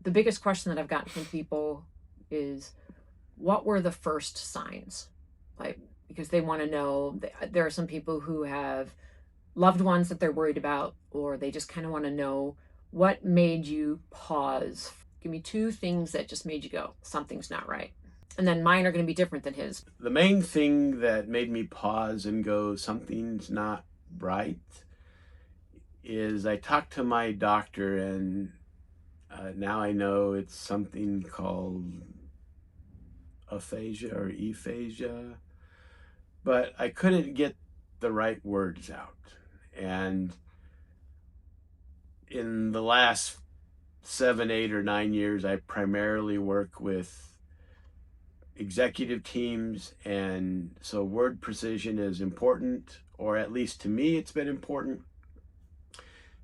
the biggest question that I've gotten from people is, what were the first signs? Like, because they want to know, there are some people who have loved ones that they're worried about, or they just kind of want to know what made you pause. Give me two things that just made you go, something's not right. And then mine are going to be different than his. The main thing that made me pause and go, something's not right, is I talked to my doctor, and now I know it's something called aphasia or aphasia, but I couldn't get the right words out. And in the last 7, 8, or 9 years, I primarily work with executive teams, and so word precision is important, or at least to me it's been important,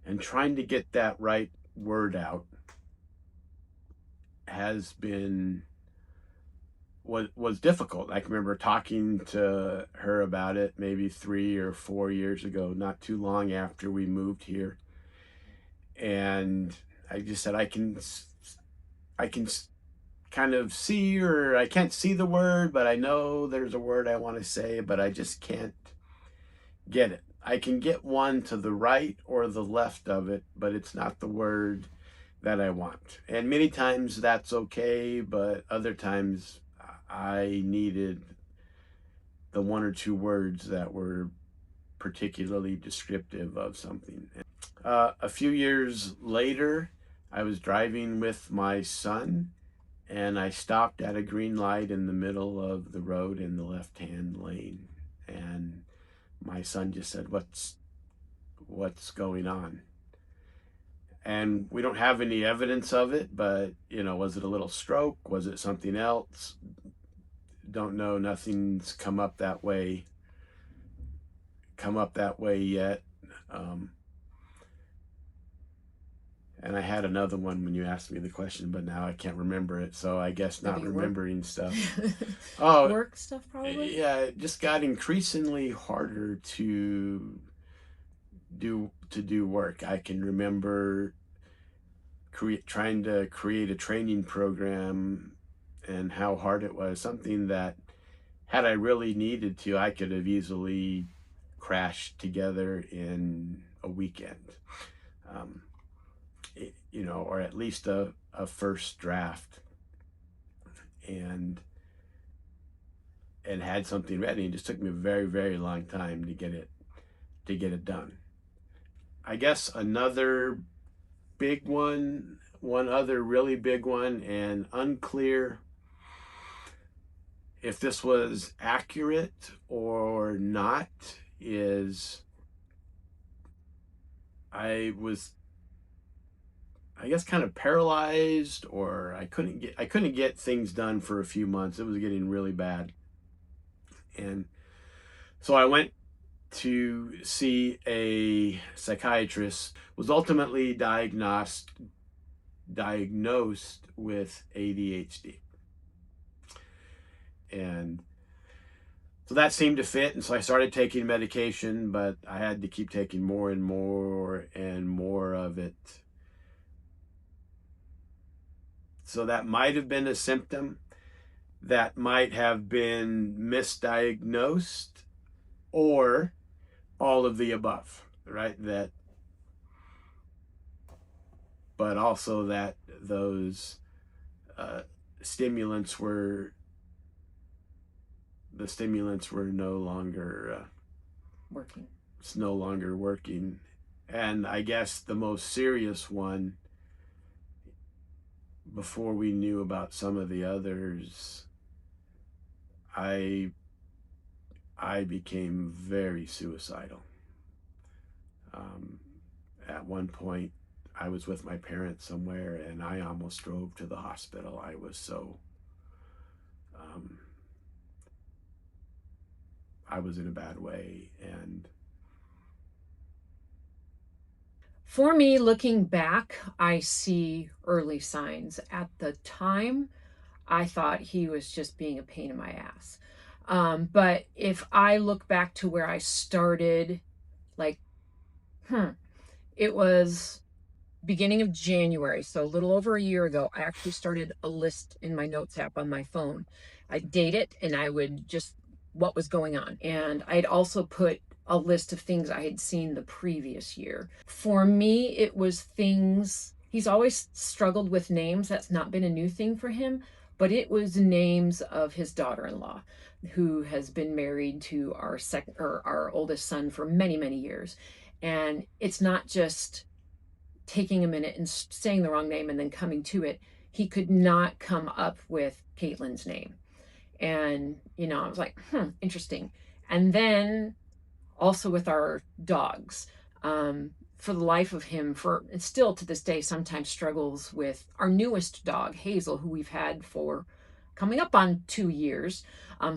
and trying to get that right word out has been what was difficult. I can remember talking to her about it maybe 3 or 4 years ago, not too long after we moved here, and I just said, I can kind of see, or I can't see the word, but I know there's a word I want to say, but I just can't get it. I can get one to the right or the left of it, but it's not the word that I want. And many times that's okay, but other times I needed the one or two words that were particularly descriptive of something. A few years later, I was driving with my son, and I stopped at a green light in the middle of the road in the left-hand lane. And my son just said, what's going on? And we don't have any evidence of it, but, was it a little stroke? Was it something else? Don't know. Nothing's come up that way yet. And I had another one when you asked me the question, but now I can't remember it. So I guess not Maybe remembering stuff. Oh, work stuff, probably. yeah, it just got increasingly harder to do work. I can remember trying to create a training program and how hard it was. Something that, had I really needed to, I could have easily crashed together in a weekend. Or at least a first draft, and had something ready. It just took me a very, very long time to get it done. I guess another big one other really big one, and unclear if this was accurate or not, is I was, I guess, kind of paralyzed, or I couldn't get things done for a few months. It was getting really bad. And so I went to see a psychiatrist, was ultimately diagnosed with ADHD. And so that seemed to fit, and so I started taking medication, but I had to keep taking more and more and more of it. So that might have been a symptom, that might have been misdiagnosed, or all of the above, right? But also that those stimulants were no longer Working. it's no longer working. And I guess the most serious one, before we knew about some of the others, I became very suicidal. At one point, I was with my parents somewhere, and I almost drove to the hospital. I was so, I was in a bad way. And For me, looking back, I see early signs. At the time, I thought he was just being a pain in my ass. But if I look back to where I started, like, it was beginning of January, so a little over a year ago, I actually started a list in my notes app on my phone. I'd date it and I would just what was going on. And I'd also put a list of things I had seen the previous year. For me, it was things, he's always struggled with names. That's not been a new thing for him, but it was names of his daughter-in-law who has been married to our second or our oldest son for many, many years. And it's not just taking a minute and saying the wrong name and then coming to it. He could not come up with Caitlin's name. And, I was like, interesting. And then also with our dogs, for the life of him, and still to this day, sometimes struggles with our newest dog, Hazel, who we've had for coming up on 2 years.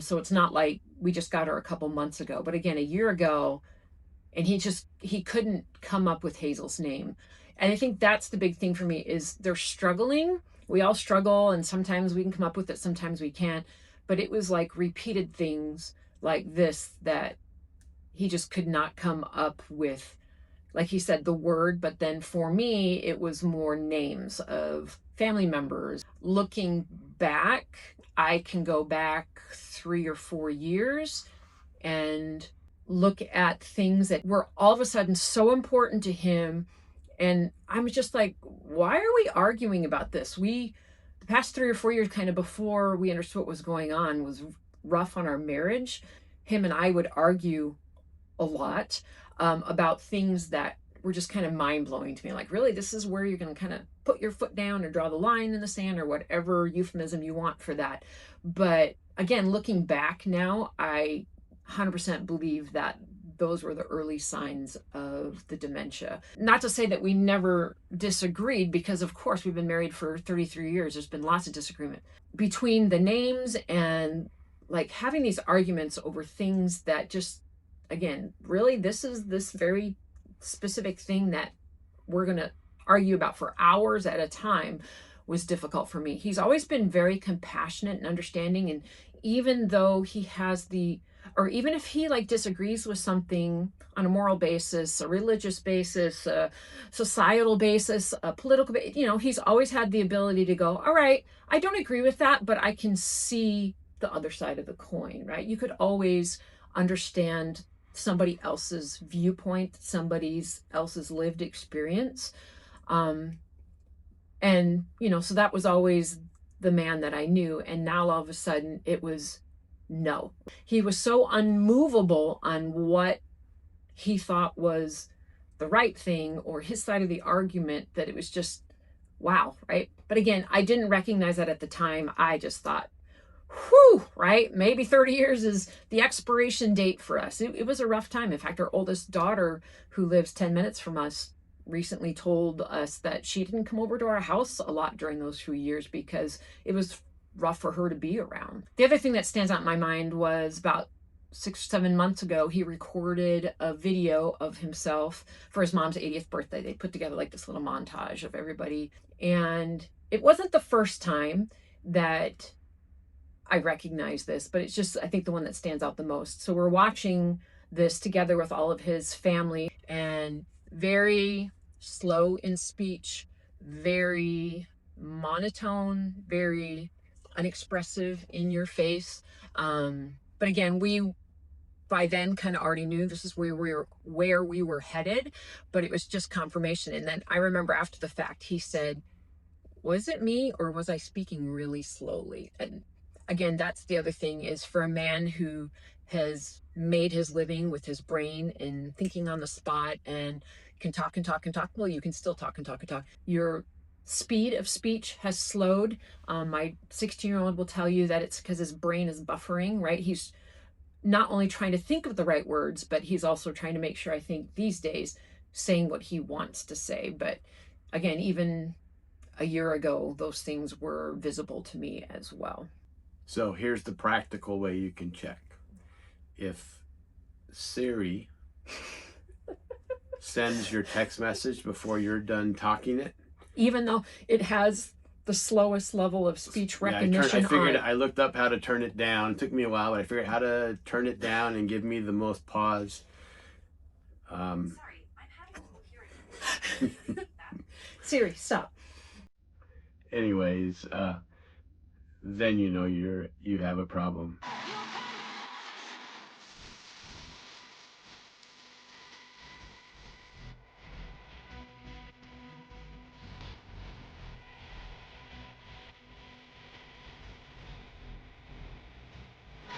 So it's not like we just got her a couple months ago, but again, a year ago, and he couldn't come up with Hazel's name. And I think that's the big thing for me is they're struggling. We all struggle, and sometimes we can come up with it, sometimes we can't. But it was like repeated things like this that he just could not come up with, like he said, the word. But then for me, it was more names of family members. Looking back, I can go back 3 or 4 years and look at things that were all of a sudden so important to him. And I'm just like, why are we arguing about this? The past 3 or 4 years, kind of before we understood what was going on, was rough on our marriage. Him and I would argue a lot about things that were just kind of mind blowing to me. Like, really, this is where you're going to kind of put your foot down or draw the line in the sand or whatever euphemism you want for that. But again, looking back now, I 100% believe that those were the early signs of the dementia. Not to say that we never disagreed, because of course we've been married for 33 years. There's been lots of disagreement between the names and like having these arguments over things that just, again, really, this is this very specific thing that we're going to argue about for hours at a time was difficult for me. He's always been very compassionate and understanding. And even though he has or even if he like disagrees with something on a moral basis, a religious basis, a societal basis, a political basis, he's always had the ability to go, all right, I don't agree with that, but I can see the other side of the coin, right? You could always understand somebody else's viewpoint, somebody else's lived experience. And, so that was always the man that I knew. And now all of a sudden it was no. He was so unmovable on what he thought was the right thing or his side of the argument that it was just, wow, right? But again, I didn't recognize that at the time. I just thought, whew, right? Maybe 30 years is the expiration date for us. It was a rough time. In fact, our oldest daughter, who lives 10 minutes from us, recently told us that she didn't come over to our house a lot during those few years because it was rough for her to be around. The other thing that stands out in my mind was about 6 or 7 months ago, he recorded a video of himself for his mom's 80th birthday. They put together like this little montage of everybody. And it wasn't the first time that I recognize this, but it's just, I think, the one that stands out the most. So we're watching this together with all of his family, and very slow in speech, very monotone, very unexpressive in your face. But again, we by then kind of already knew this is where we were headed, but it was just confirmation. And then I remember after the fact, he said, was it me or was I speaking really slowly? And again, that's the other thing, is for a man who has made his living with his brain and thinking on the spot and can talk and talk and talk. Well, you can still talk and talk and talk. Your speed of speech has slowed. My 16-year-old will tell you that it's because his brain is buffering, right? He's not only trying to think of the right words, but he's also trying to make sure, I think these days, saying what he wants to say. But again, even a year ago, those things were visible to me as well. So here's the practical way you can check. If Siri sends your text message before you're done talking it, even though it has the slowest level of speech recognition, I looked up how to turn it down. It took me a while, but I figured out how to turn it down and give me the most pause. Sorry, I'm having a little hearing. Siri, stop. Anyways, then you know you have a problem.